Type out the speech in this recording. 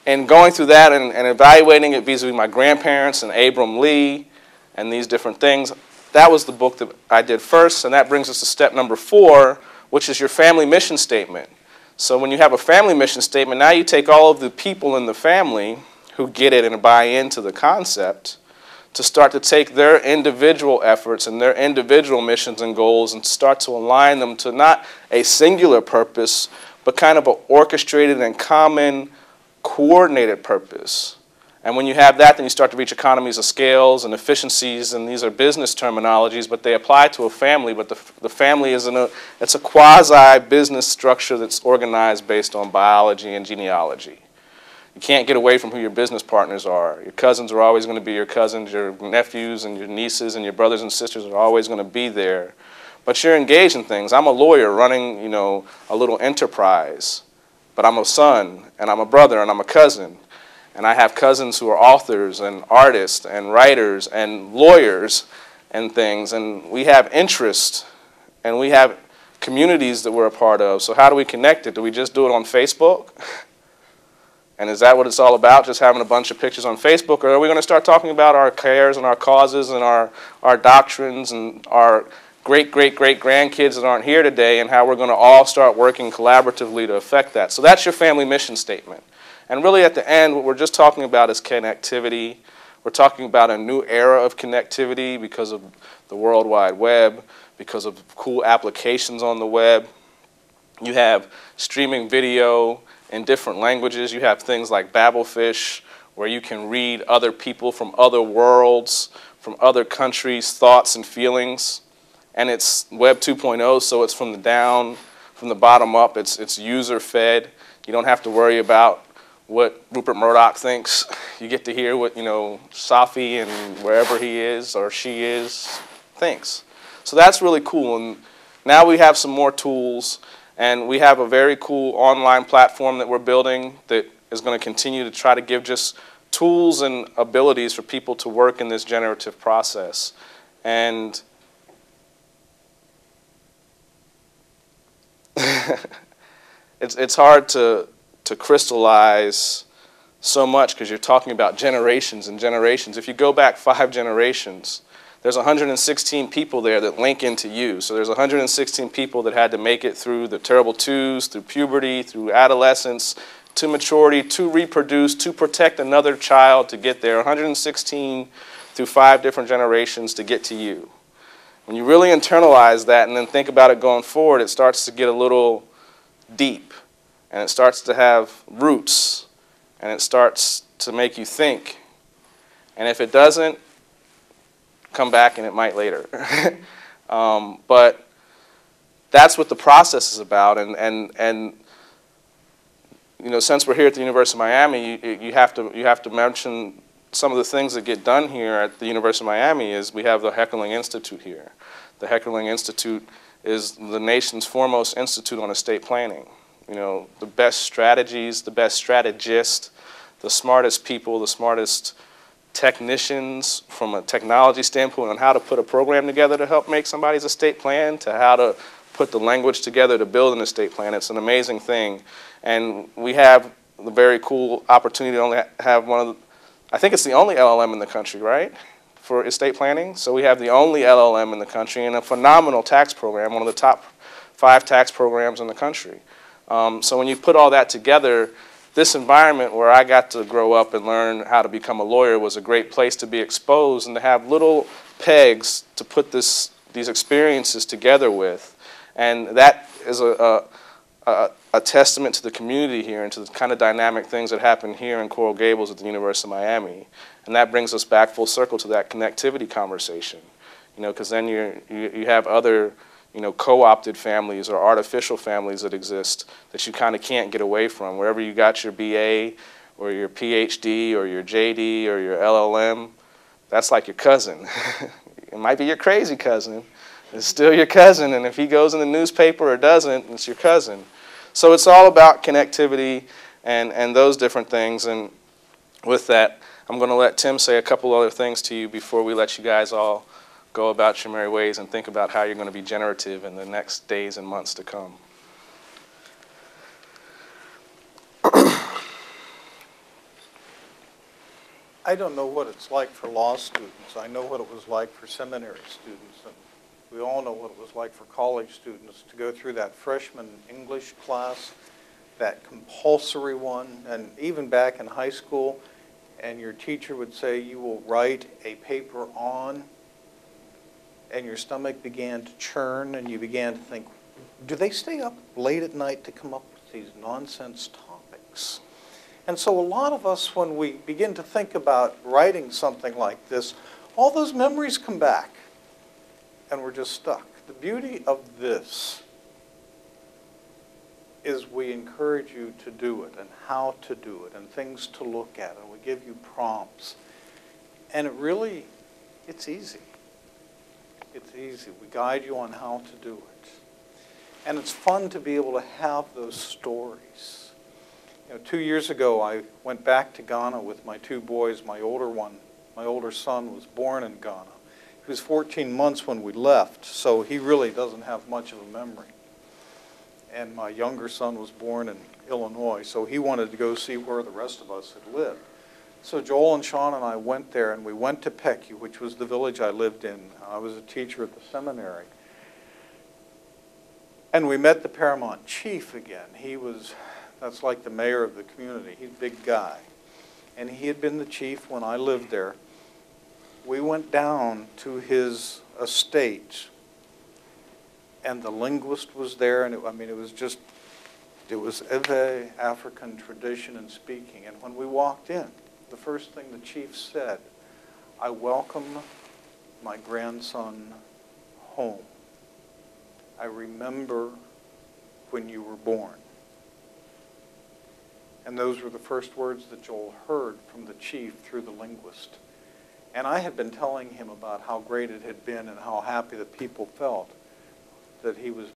and going through that and evaluating it vis-a-vis my grandparents and Abram Lee and these different things, that was the book that I did first, and that brings us to step number 4, which is your family mission statement. So when you have a family mission statement, now you take all of the people in the family who get it and buy into the concept to start to take their individual efforts and their individual missions and goals and start to align them to not a singular purpose, but kind of an orchestrated and common coordinated purpose. And when you have that, then you start to reach economies of scales and efficiencies, and these are business terminologies, but they apply to a family. But the family is it's a quasi-business structure that's organized based on biology and genealogy. You can't get away from who your business partners are. Your cousins are always going to be your cousins. Your nephews and your nieces and your brothers and sisters are always going to be there. But you're engaged in things. I'm a lawyer running, a little enterprise. But I'm a son, and I'm a brother, and I'm a cousin. And I have cousins who are authors and artists and writers and lawyers and things. And we have interests, and we have communities that we're a part of. So how do we connect it? Do we just do it on Facebook? And is that what it's all about, just having a bunch of pictures on Facebook? Or are we going to start talking about our cares and our causes and our doctrines and our great-great-great-grandkids that aren't here today and how we're going to all start working collaboratively to affect that? So that's your family mission statement. And really at the end, what we're just talking about is connectivity. We're talking about a new era of connectivity because of the World Wide Web, because of cool applications on the web. You have streaming video in different languages. You have things like Babelfish, where you can read other people from other worlds, from other countries' thoughts and feelings. And it's Web 2.0, so it's from the bottom up. It's user-fed. You don't have to worry about what Rupert Murdoch thinks. You get to hear what, Safi and wherever he is or she is thinks. So that's really cool. And now we have some more tools, and we have a very cool online platform that we're building that is going to continue to try to give just tools and abilities for people to work in this generative process. And it's hard to crystallize so much because you're talking about generations and generations. If you go back 5 generations, there's 116 people there that link into you. So there's 116 people that had to make it through the terrible twos, through puberty, through adolescence, to maturity, to reproduce, to protect another child to get there. 116 through 5 different generations to get to you. When you really internalize that and then think about it going forward, it starts to get a little deep. And it starts to have roots, and it starts to make you think. And if it doesn't, come back and it might later. But that's what the process is about. And since we're here at the University of Miami, you have to mention some of the things that get done here at the University of Miami. Is we have the Heckling Institute here. The Heckling Institute is the nation's foremost institute on estate planning. The best strategies, the best strategists, the smartest people, the smartest technicians from a technology standpoint on how to put a program together to help make somebody's estate plan, to how to put the language together to build an estate plan. It's an amazing thing. And we have the very cool opportunity to only have one of the, I think it's the only LLM in the country, right, for estate planning. So we have the only LLM in the country and a phenomenal tax program, one of the top 5 tax programs in the country. So when you put all that together, this environment where I got to grow up and learn how to become a lawyer was a great place to be exposed and to have little pegs to put these experiences together with. And that is a testament to the community here and to the kind of dynamic things that happen here in Coral Gables at the University of Miami. And that brings us back full circle to that connectivity conversation. Because then you have other co-opted families or artificial families that exist that you kind of can't get away from. Wherever you got your BA or your PhD or your JD or your LLM, that's like your cousin. It might be your crazy cousin. It's still your cousin, and if he goes in the newspaper or doesn't, it's your cousin. So it's all about connectivity and those different things. And with that, I'm going to let Tim say a couple other things to you before we let you guys all go about your merry ways and think about how you're going to be generative in the next days and months to come. I don't know what it's like for law students. I know what it was like for seminary students, and we all know what it was like for college students to go through that freshman English class, that compulsory one, and even back in high school, and your teacher would say, you will write a paper on, and your stomach began to churn, and you began to think, do they stay up late at night to come up with these nonsense topics? And so a lot of us, when we begin to think about writing something like this, all those memories come back, and we're just stuck. The beauty of this is we encourage you to do it, and how to do it, and things to look at, and we give you prompts. And it's easy. It's easy. We guide you on how to do it. And it's fun to be able to have those stories. 2 years ago, I went back to Ghana with my two boys. My older son was born in Ghana. He was 14 months when we left, so he really doesn't have much of a memory. And my younger son was born in Illinois, so he wanted to go see where the rest of us had lived. So Joel and Sean and I went there, and we went to Pecky, which was the village I lived in. I was a teacher at the seminary. And we met the paramount chief again. That's like the mayor of the community. He's a big guy. And he had been the chief when I lived there. We went down to his estate, and the linguist was there, and it was Ewe African tradition in speaking. And when we walked in, the first thing the chief said, I welcome my grandson home. I remember when you were born. And those were the first words that Joel heard from the chief through the linguist. And I had been telling him about how great it had been and how happy the people felt that he was